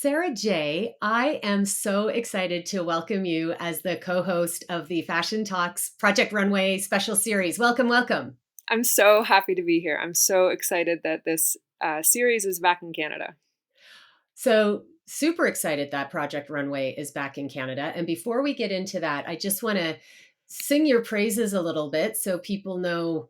Sarah J., I am so excited to welcome you as the co-host of the Fashion Talks Project Runway special series. Welcome, welcome. I'm so happy to be here. I'm so excited that this series is back in Canada. So super excited that Project Runway is back in Canada. And before we get into that, I just want to sing your praises a little bit so people know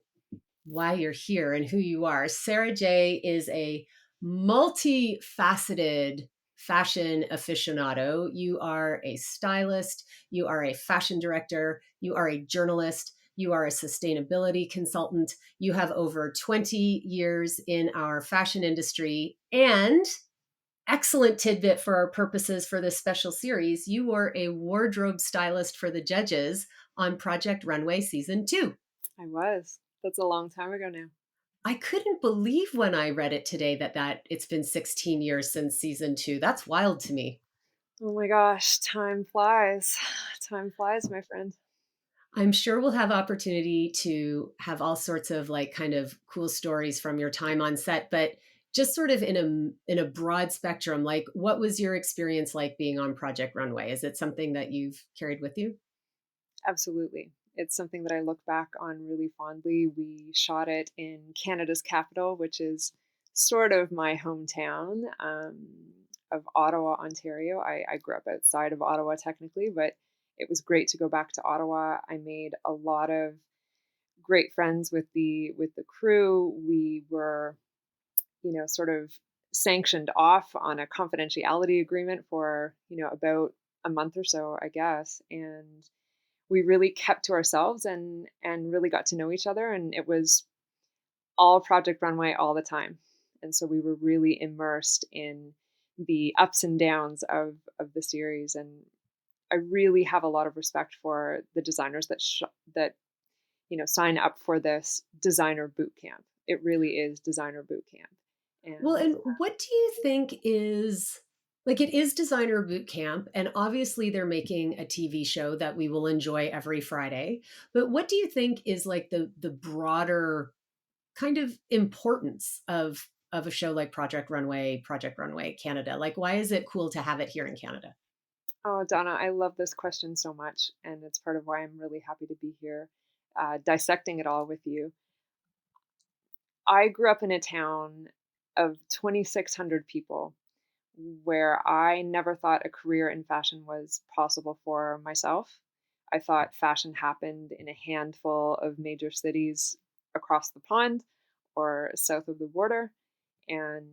why you're here and who you are. Sarah J. is a multifaceted fashion aficionado. You are a stylist, you are a fashion director, you are a journalist, you are a sustainability consultant. You have over 20 years in our fashion industry. And excellent tidbit for our purposes for this special series, you were a wardrobe stylist for the judges on Project Runway Season 2. I was. That's a long time ago now. I couldn't believe when I read it today that it's been 16 years since season 2. That's wild to me. Oh my gosh, time flies. Time flies, my friend. I'm sure we'll have opportunity to have all sorts of like kind of cool stories from your time on set, but just sort of in a broad spectrum, like what was your experience like being on Project Runway? Is it something that you've carried with you? Absolutely. It's something that I look back on really fondly. We shot it in Canada's capital, which is sort of my hometown of Ottawa, Ontario. I grew up outside of Ottawa technically, but it was great to go back to Ottawa. I made a lot of great friends with the crew. We were, sort of sanctioned off on a confidentiality agreement for, about a month or so, I guess. And we really kept to ourselves and really got to know each other. And it was all Project Runway all the time. And so we were really immersed in the ups and downs of the series. And I really have a lot of respect for the designers that sign up for this designer boot camp. It really is designer boot camp. Well, And and what do you think is like it is designer boot camp, and obviously they're making a TV show that we will enjoy every Friday. But what do you think is like the broader kind of importance of a show like Project Runway Canada? Like why is it cool to have it here in Canada? oh, Donna, I love this question so much, and it's part of why I'm really happy to be here, dissecting it all with you. I grew up in a town of 2,600 people where I never thought a career in fashion was possible for myself. I thought fashion happened in a handful of major cities across the pond or south of the border, and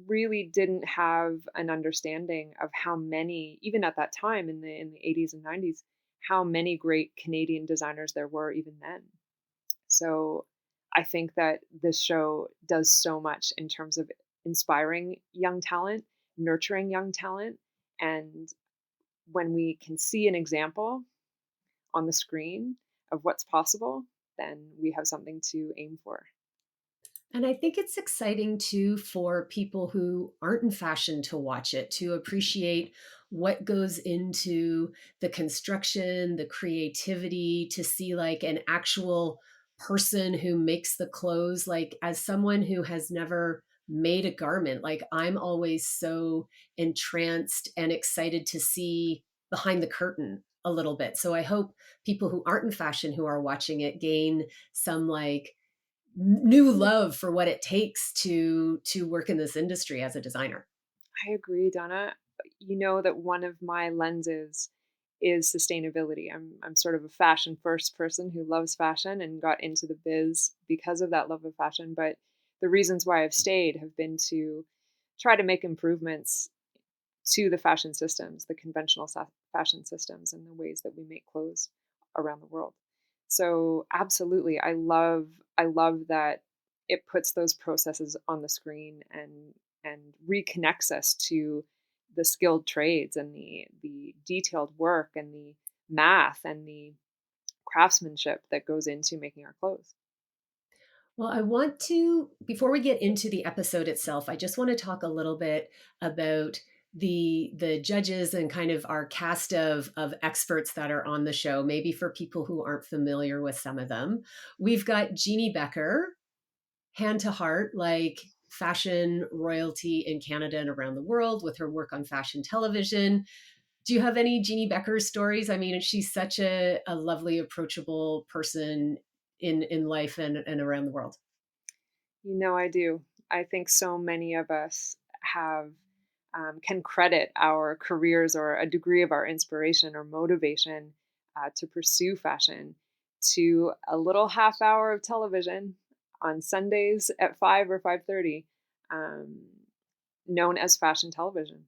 really didn't have an understanding of how many, even at that time in the 80s and 90s, how many great Canadian designers there were even then. So I think that this show does so much in terms of inspiring young talent, nurturing young talent. And when we can see an example on the screen of what's possible, then we have something to aim for. And I think it's exciting too for people who aren't in fashion to watch it, to appreciate what goes into the construction, the creativity, to see like an actual person who makes the clothes. Like, as someone who has never made a garment, like, I'm always so entranced and excited to see behind the curtain a little bit. So I hope people who aren't in fashion who are watching it gain some like new love for what it takes to work in this industry as a designer. I agree, Donna. You know that one of my lenses is sustainability. I'm sort of a fashion first person who loves fashion and got into the biz because of that love of fashion. But the reasons why I've stayed have been to try to make improvements to the fashion systems, the conventional fashion systems, and the ways that we make clothes around the world. So absolutely, I love that it puts those processes on the screen and reconnects us to the skilled trades and the detailed work and the math and the craftsmanship that goes into making our clothes. Well, I want to, before we get into the episode itself, I just want to talk a little bit about the judges and kind of our cast of experts that are on the show, maybe for people who aren't familiar with some of them. We've got Jeanne Beker, hand to heart, like fashion royalty in Canada and around the world with her work on fashion television. Do you have any Jeanne Beker stories? I mean, she's such a lovely, approachable person in life and around the world. I do. I think so many of us have can credit our careers or a degree of our inspiration or motivation to pursue fashion to a little half hour of television on Sundays at 5 or 5:30, um, known as fashion television.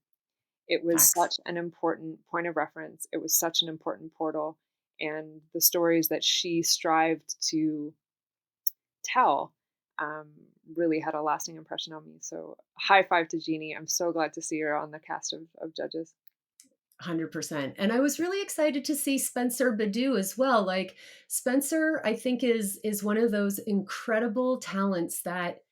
It was Facts. such an important point of reference. It was such an important portal, and the stories that she strived to tell um, really had a lasting impression on me. So, high five to Jeannie. I'm so glad to see her on the cast of judges. 100%. And I was really excited to see Spencer Badu as well. Like Spencer, I think is one of those incredible talents that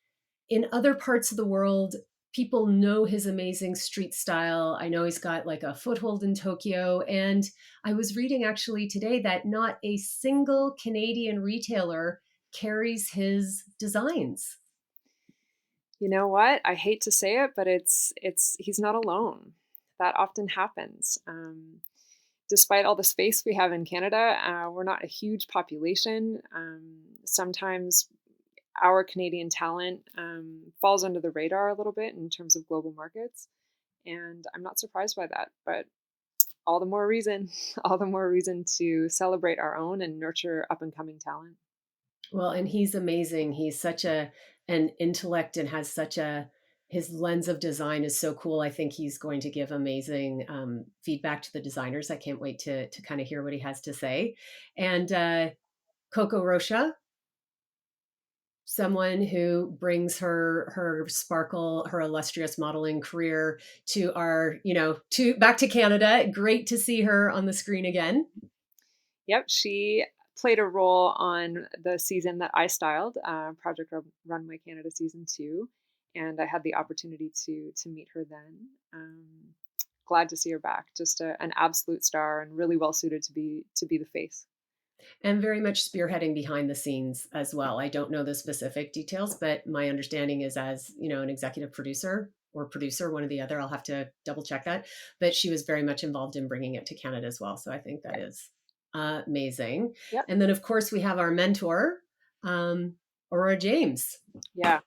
in other parts of the world, people know his amazing street style. I know he's got like a foothold in Tokyo. And I was reading actually today that not a single Canadian retailer carries his designs. You know what? I hate to say it, but it's he's not alone. That often happens. Despite all the space we have in Canada, we're not a huge population. Sometimes our Canadian talent falls under the radar a little bit in terms of global markets, and I'm not surprised by that. But all the more reason, all the more reason to celebrate our own and nurture up and coming talent. Well, and he's amazing. He's such a an intellect and has such a his lens of design is so cool. I think he's going to give amazing feedback to the designers. I can't wait to kind of hear what he has to say. And Coco Rocha, someone who brings her sparkle, her illustrious modeling career to our, to back to Canada. Great to see her on the screen again. Yep, she played a role on the season that I styled, Project Runway Canada season 2, and I had the opportunity to meet her then. Glad to see her back. Just an absolute star and really well suited to be the face. And very much spearheading behind the scenes as well. I don't know the specific details, but my understanding is as, an executive producer or producer, one or the other. I'll have to double check that. But she was very much involved in bringing it to Canada as well. So I think that is amazing. Yep. And then, of course, we have our mentor, um, Aurora James. Yeah,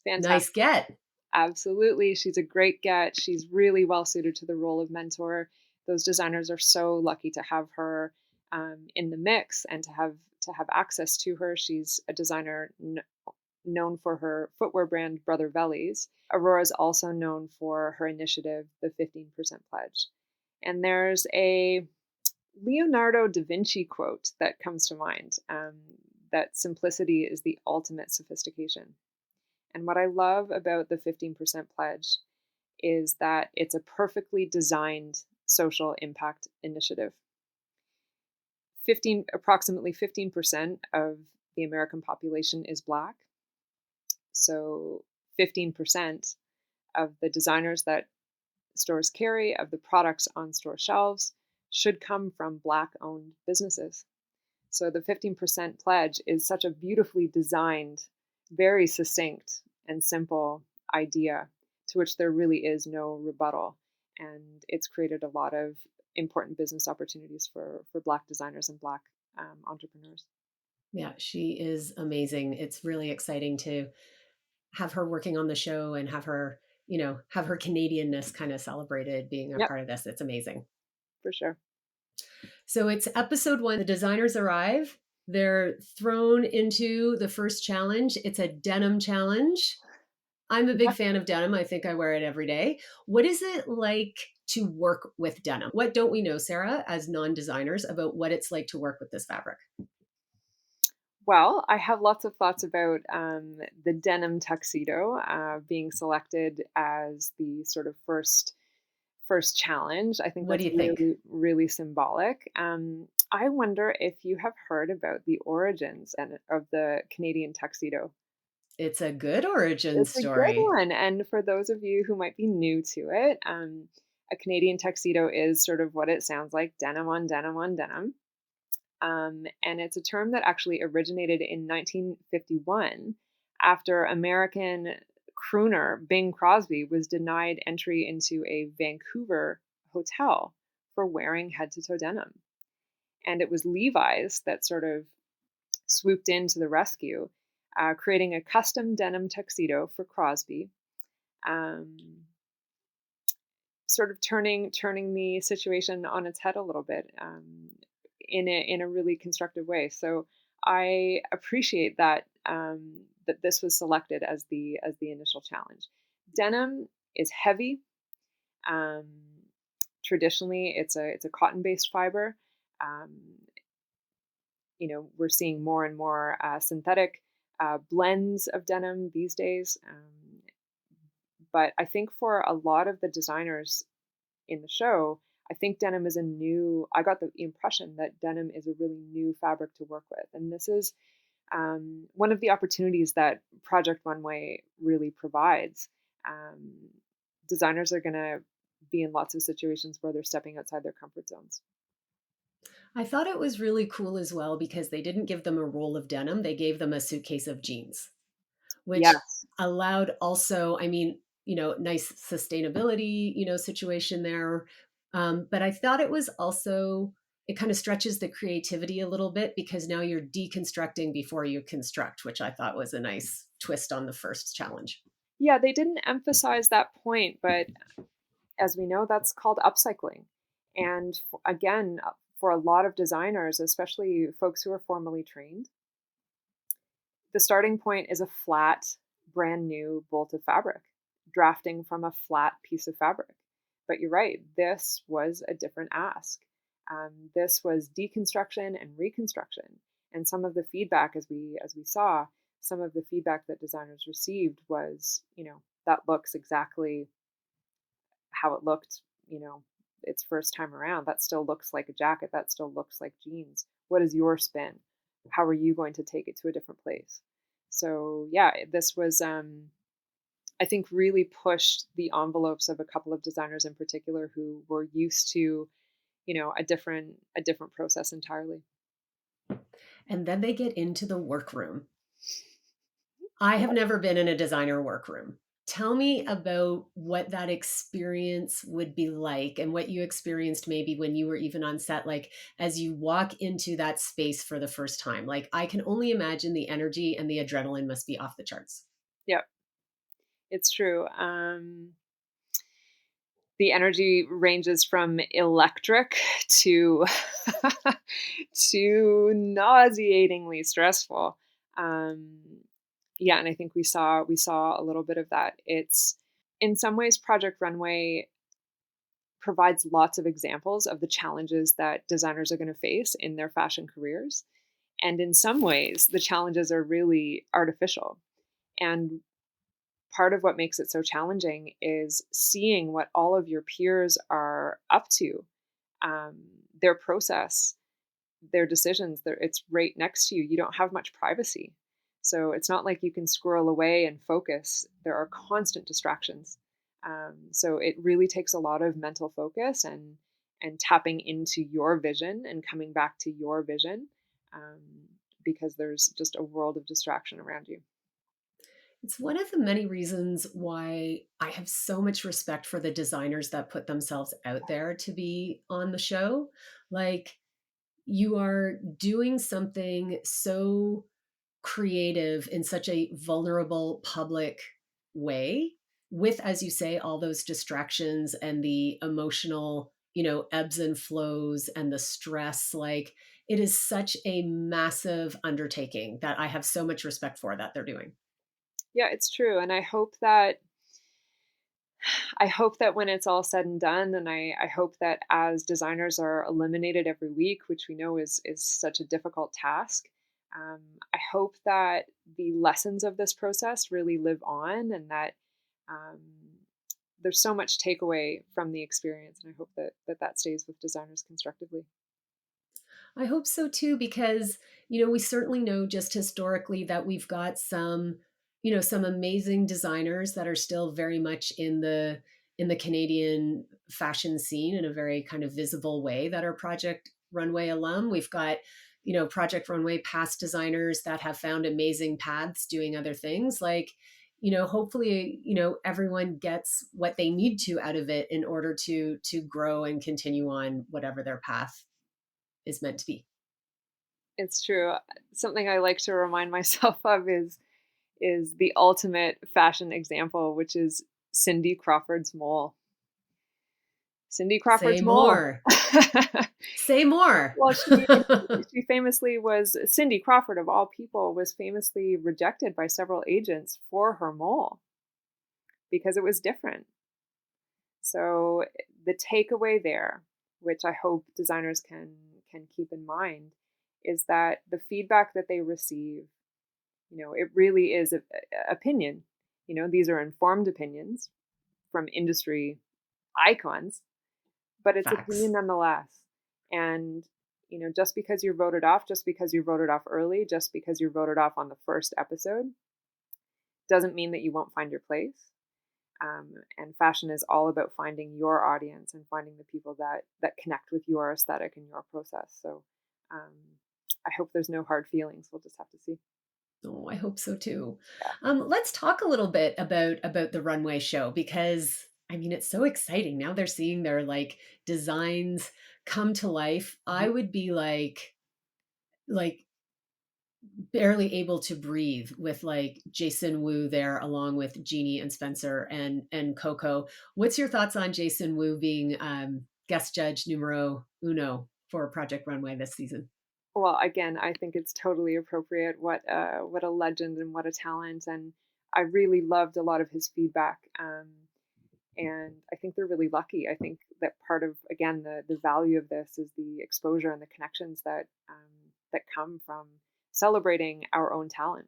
fantastic. Nice get. Absolutely. She's a great get. She's really well suited to the role of mentor. Those designers are so lucky to have her in the mix and to have access to her. She's a designer known for her footwear brand Brother Vellies. Aurora is also known for her initiative, the 15% Pledge. And there's a Leonardo da Vinci quote that comes to mind, that simplicity is the ultimate sophistication. And what I love about the 15% Pledge is that it's a perfectly designed social impact initiative. Approximately 15% of the American population is Black. So 15% of the designers that stores carry, of the products on store shelves, should come from Black owned businesses. So the 15% pledge is such a beautifully designed, very succinct and simple idea to which there really is no rebuttal. And it's created a lot of important business opportunities for Black designers and Black entrepreneurs. Yeah, she is amazing. It's really exciting to have her working on the show and have her Canadianness kind of celebrated being a Yep, part of this. It's amazing. for sure. So it's episode 1. The designers arrive. They're thrown into the first challenge. It's a denim challenge. I'm a big fan of denim. I think I wear it every day. What is it like to work with denim? What don't we know, Sarah, as non-designers about what it's like to work with this fabric? Well, I have lots of thoughts about the denim tuxedo being selected as the sort of first challenge. I think What do that's you think? really, really symbolic. I wonder if you have heard about the origins of the Canadian tuxedo. It's a good origin It's a good story. one. And for those of you who might be new to it, a Canadian tuxedo is sort of what it sounds like, denim on denim on denim. And it's a term that actually originated in 1951 after American crooner Bing Crosby was denied entry into a Vancouver hotel for wearing head to toe denim. And it was Levi's that sort of swooped in to the rescue, creating a custom denim tuxedo for Crosby, um, sort of turning the situation on its head a little bit, in a really constructive way. So I appreciate that, that this was selected as the initial challenge. Denim is heavy. Um, Traditionally, it's a cotton based fiber. Um, we're seeing more and more synthetic blends of denim these days. But I think for a lot of the designers in the show, I think denim is I got the impression that denim is a really new fabric to work with. And this is one of the opportunities that Project Runway really provides. Um, Designers are going to be in lots of situations where they're stepping outside their comfort zones. I thought it was really cool as well because they didn't give them a roll of denim, they gave them a suitcase of jeans, which Yes. allowed also, I mean, nice sustainability, situation there. But I thought it was also, it kind of stretches the creativity a little bit because now you're deconstructing before you construct, which I thought was a nice twist on the first challenge. Yeah, they didn't emphasize that point, but as we know, that's called upcycling. And again, for a lot of designers, especially folks who are formally trained, the starting point is a flat, brand new bolt of fabric, drafting from a flat piece of fabric. But you're right, this was a different ask. This was deconstruction and reconstruction. And some of the feedback, as we saw, some of the feedback that designers received was, that looks exactly how it looked, its first time around. That still looks like a jacket. That still looks like jeans. What is your spin? How are you going to take it to a different place? So yeah, this was, I think, really pushed the envelopes of a couple of designers in particular who were used to, a different process entirely. And then they get into the workroom. I have never been in a designer workroom. Tell me about what that experience would be like and what you experienced maybe when you were even on set, like as you walk into that space for the first time. Like, I can only imagine the energy and the adrenaline must be off the charts. Yep, it's true. The energy ranges from electric to to nauseatingly stressful. Um, yeah, and I think we saw a little bit of that. It's in some ways Project Runway provides lots of examples of the challenges that designers are going to face in their fashion careers. And in some ways, the challenges are really artificial. And part of what makes it so challenging is seeing what all of your peers are up to, um, their process, their decisions. It's right next to you. You don't have much privacy. So it's not like you can squirrel away and focus. There are constant distractions. So it really takes a lot of mental focus and tapping into your vision and coming back to your vision, um, because there's just a world of distraction around you. It's one of the many reasons why I have so much respect for the designers that put themselves out there to be on the show. Like, you are doing something so creative in such a vulnerable public way with, as you say, all those distractions and the emotional, ebbs and flows and the stress. Like, it is such a massive undertaking that I have so much respect for that they're doing. Yeah, it's true. And I hope that when it's all said and done, and I hope that as designers are eliminated every week, which we know is such a difficult task, um, I hope that the lessons of this process really live on, and that, um, there's so much takeaway from the experience, and I hope that stays with designers constructively. I hope so too, because, we certainly know just historically that we've got some amazing designers that are still very much in the Canadian fashion scene in a very kind of visible way that are Project Runway alum. We've got, Project Runway past designers that have found amazing paths doing other things. Like, hopefully, everyone gets what they need to out of it in order to grow and continue on whatever their path is meant to be. It's true. Something I like to remind myself of is the ultimate fashion example, which is Cindy Crawford's mole. Cindy Say Crawford's mole. more. Say more. Well, she famously was Cindy Crawford, of all people, was famously rejected by several agents for her mole because it was different. So the takeaway there, which I hope designers can keep in mind, is that the feedback that they receive, it really is opinion. These are informed opinions from industry icons, but it's opinion Facts. nonetheless. And just because you're voted off, just because you voted off early, just because you're voted off on the first episode, doesn't mean that you won't find your place. And fashion is all about finding your audience and finding the people that connect with your aesthetic and your process. So um, I hope there's no hard feelings. We'll just have to see. Oh, I hope so too. Yeah. Let's talk a little bit about the runway show, because I mean it's so exciting. Now they're seeing their like designs come to life. I Mhm. would be like barely able to breathe with like Jason Wu there along with Jeannie and Spencer and Coco. What's your thoughts on Jason Wu being guest judge numero uno for Project Runway this season? Well, again, I think it's totally appropriate. What a legend and what a talent, and I really loved a lot of his feedback. And I think they're really lucky. I think that part of, again, the value of this is the exposure and the connections that come from celebrating our own talent.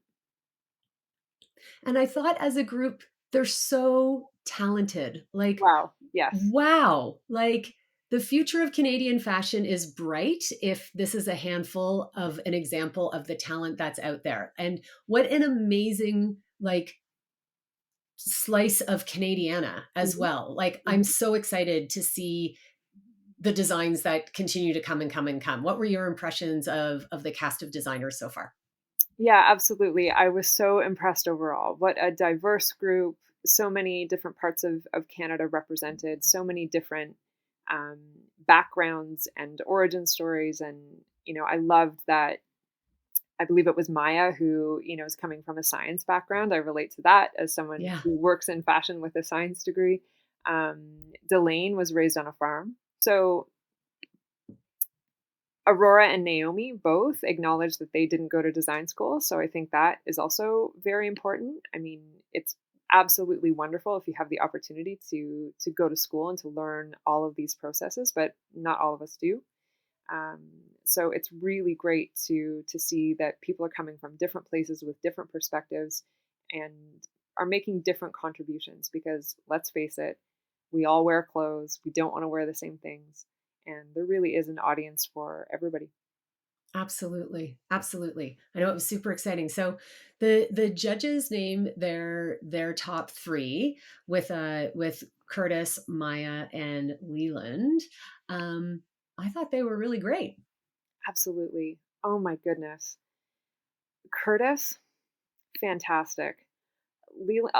And I thought as a group, they're so talented. Like, Wow. Yes. wow. Like, the future of Canadian fashion is bright if this is a handful of an example of the talent that's out there. And what an amazing, like, slice of Canadiana as Hmm. well. Like, I'm Hmm. so excited to see the designs that continue to come and come and come. What were your impressions of the cast of designers so far? Yeah, absolutely. I was so impressed overall. What a diverse group, so many different parts of Canada represented, so many different um, backgrounds and origin stories. And, I loved that. I believe it was Maya who, is coming from a science background. I relate to that as someone Yeah. who works in fashion with a science degree. Delane was raised on a farm. So Aurora and Naomi both acknowledge that they didn't go to design school, so I think that is also very important. I mean, it's absolutely wonderful if you have the opportunity to go to school and to learn all of these processes, but not all of us do. Um, so it's really great to see that people are coming from different places with different perspectives and are making different contributions because let's face it, we all wear clothes. We don't want to wear the same things. And there really is an audience for everybody. Absolutely. Absolutely. I know it was super exciting. So the judges name their top 3 with Curtis, Maya, and Leland. I thought they were really great. Absolutely. Oh my goodness. Curtis, fantastic. Leland,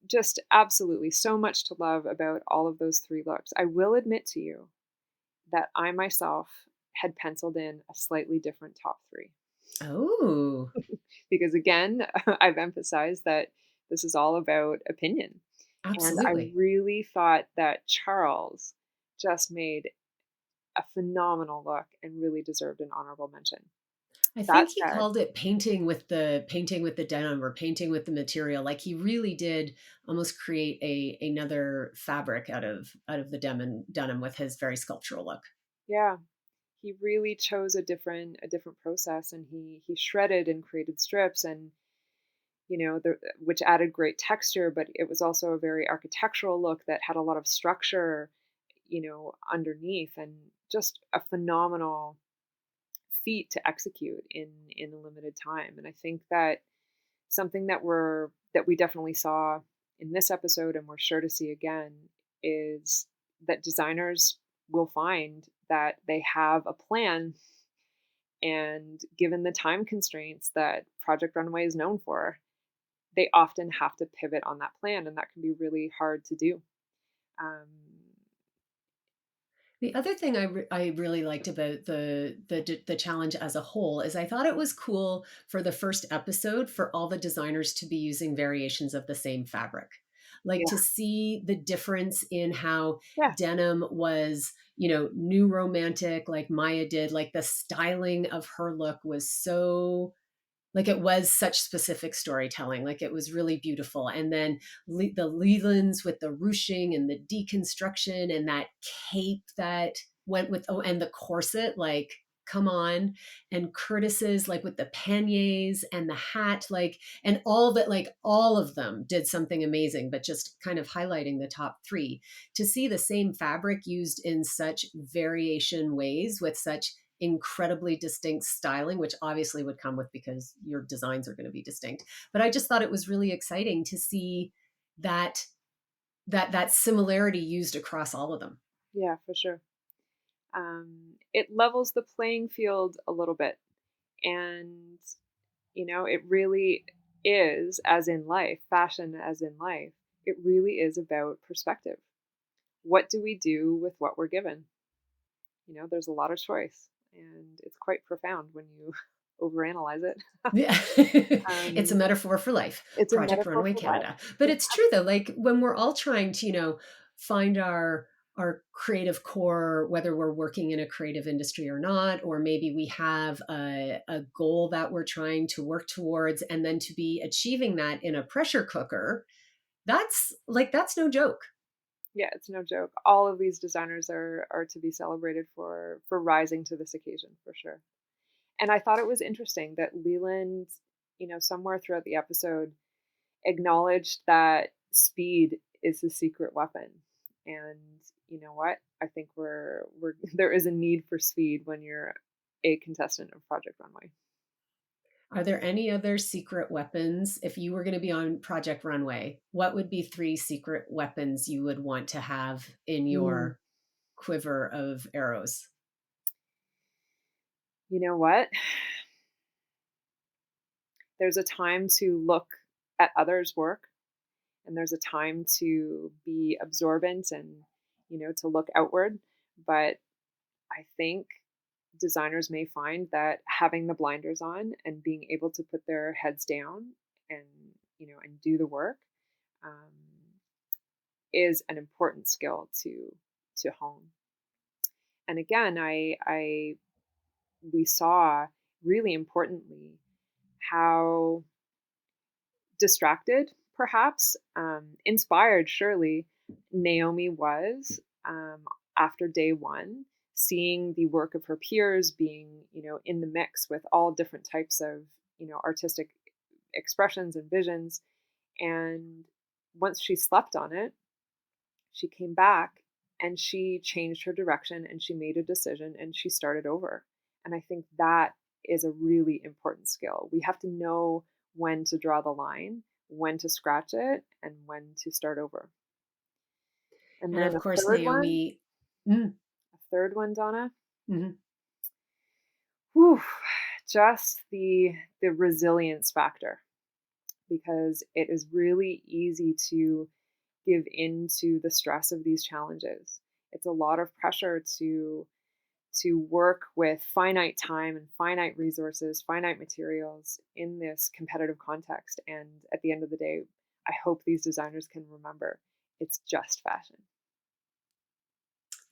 just absolutely so much to love about all of those 3 looks. I will admit to you that I myself had penciled in a slightly different top 3. Oh, Because again, I've emphasized that this is all about opinion. And I absolutely. really thought that Charles just made a phenomenal look and really deserved an honorable mention. I That think he said, called it painting with the denim or painting with the material. Like he really did almost create a another fabric out of the denim with his very sculptural look. yeah, he really chose a different process, and he shredded and created strips, and which added great texture, but it was also a very architectural look that had a lot of structure, underneath, and just a phenomenal feat to execute in a limited time. And I think that something that we definitely saw in this episode and we're sure to see again is that designers will find that they have a plan, and given the time constraints that Project Runway is known for, they often have to pivot on that plan, and that can be really hard to do. Um, The other thing I really liked about the challenge as a whole is I thought it was cool for the first episode for all the designers to be using variations of the same fabric. Like yeah, to see the difference in how yeah, denim was, new romantic like Maya did, like the styling of her look was so like it was such specific storytelling, like it was really beautiful. And then the Lelands with the ruching and the deconstruction and that cape that went with, oh, and the corset, like come on. And Curtis's like with the panniers and the hat, like, and all that, like all of them did something amazing, but just kind of highlighting the top three. To see the same fabric used in such variation ways with such incredibly distinct styling, which obviously would come with because your designs are going to be distinct. But I just thought it was really exciting to see that that similarity used across all of them. yeah, for sure. It levels the playing field a little bit, and it really is, as in life, fashion as in life. It really is about perspective. What do we do with what we're given? There's a lot of choice, and it's quite profound when you overanalyze it. Yeah. It's a Um, metaphor for life, it's a Project metaphor Runway for life. Canada. But it's true though, like when we're all trying to, find our creative core, whether we're working in a creative industry or not, or maybe we have a goal that we're trying to work towards, and then to be achieving that in a pressure cooker, that's no joke. Yeah, it's no joke. All of these designers are to be celebrated for rising to this occasion for sure. And I thought it was interesting that Leland, somewhere throughout the episode, acknowledged that speed is the secret weapon. And you know what? I think we're there is a need for speed when you're a contestant of Project Runway. Are there any other secret weapons? If you were going to be on Project Runway, what would be three secret weapons you would want to have in Mm. your quiver of arrows? You know what? There's a time to look at others' work, and there's a time to be absorbent and to look outward. But I think designers may find that having the blinders on and being able to put their heads down and and do the work, um, is an important skill to hone. And again, I we saw really importantly how distracted, perhaps, inspired, surely, Naomi was, after day one, seeing the work of her peers being, in the mix with all different types of, artistic expressions and visions. And once she slept on it, she came back and she changed her direction and she made a decision and she started over. And I think that is a really important skill. We have to know when to draw the line, when to scratch it, and when to start over. And And then of a course, third one, Naomi. Mm, Donna. mhm. Whew, just the resilience factor, because it is really easy to give into the stress of these challenges. It's a lot of pressure to work with finite time and finite resources, finite materials in this competitive context. And at the end of the day, I hope these designers can remember it's just fashion.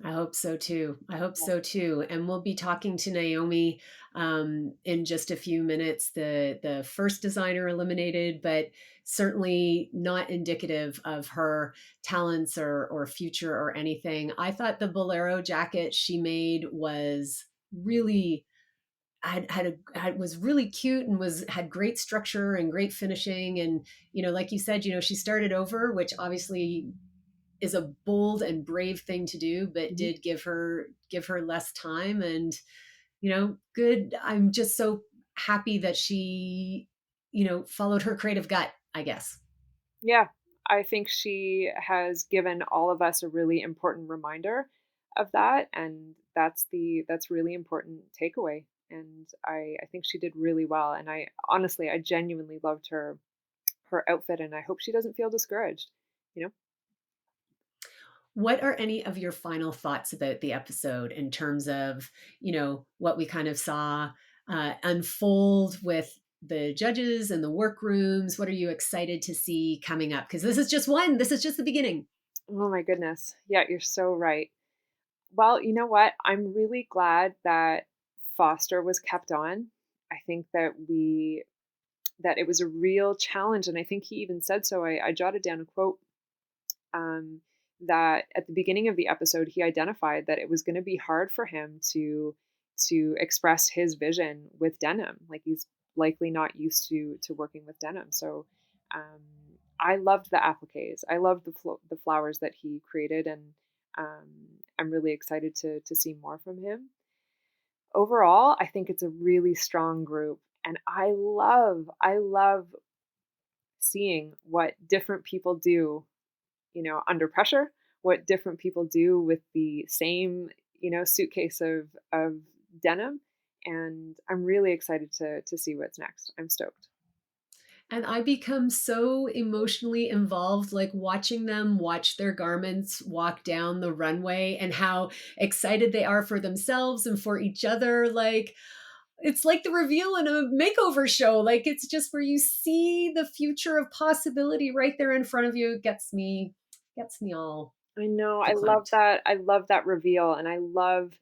I hope so too. I hope Yeah. so too. And we'll be talking to Naomi in just a few minutes. The first designer eliminated, but certainly not indicative of her talents or future or anything. I thought the bolero jacket she made was really was really cute and was had great structure and great finishing. And like you said, she started over, which obviously is a bold and brave thing to do, but Mhm. did give her less time. And good. I'm just so happy that she followed her creative gut, I guess. Yeah, I think she has given all of us a really important reminder of that, and that's really important takeaway. And I think she did really well, and I honestly, I genuinely loved her her outfit, and I hope she doesn't feel discouraged, you know? What are any of your final thoughts about the episode in terms of, what we kind of saw unfold with the judges and the workrooms? What are you excited to see coming up? Because this is just the beginning. Oh my goodness. Yeah, you're so right. Well, you know what? I'm really glad that Foster was kept on. I think that it was a real challenge, and I think he even said so. I jotted down a quote, um, that at the beginning of the episode, he identified that it was going to be hard for him to express his vision with denim. Like, he's likely not used to working with denim. So um, I loved the appliques. I loved the flowers that he created, and um, I'm really excited to see more from him. Overall, I think it's a really strong group, and I love seeing what different people do, under pressure, what different people do with the same, suitcase of denim, and I'm really excited to see what's next. I'm stoked. And I become so emotionally involved, like watching them watch their garments walk down the runway and how excited they are for themselves and for each other. Like, it's like the reveal in a makeover show. Like, it's just where you see the future of possibility right there in front of you. It gets me all I know. I love verklempt. that. I love that reveal, and I love,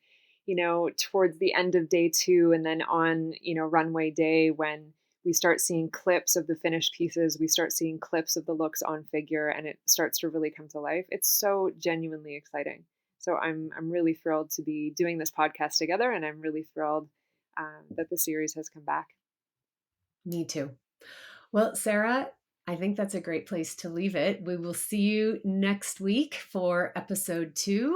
towards the end of day 2 and then on, runway day, when we start seeing clips of the finished pieces, we start seeing clips of the looks on figure, and it starts to really come to life. It's so genuinely exciting. So I'm really thrilled to be doing this podcast together, and I'm really thrilled that the series has come back. Me too. Well, Sarah, I think that's a great place to leave it. We will see you next week for episode 2.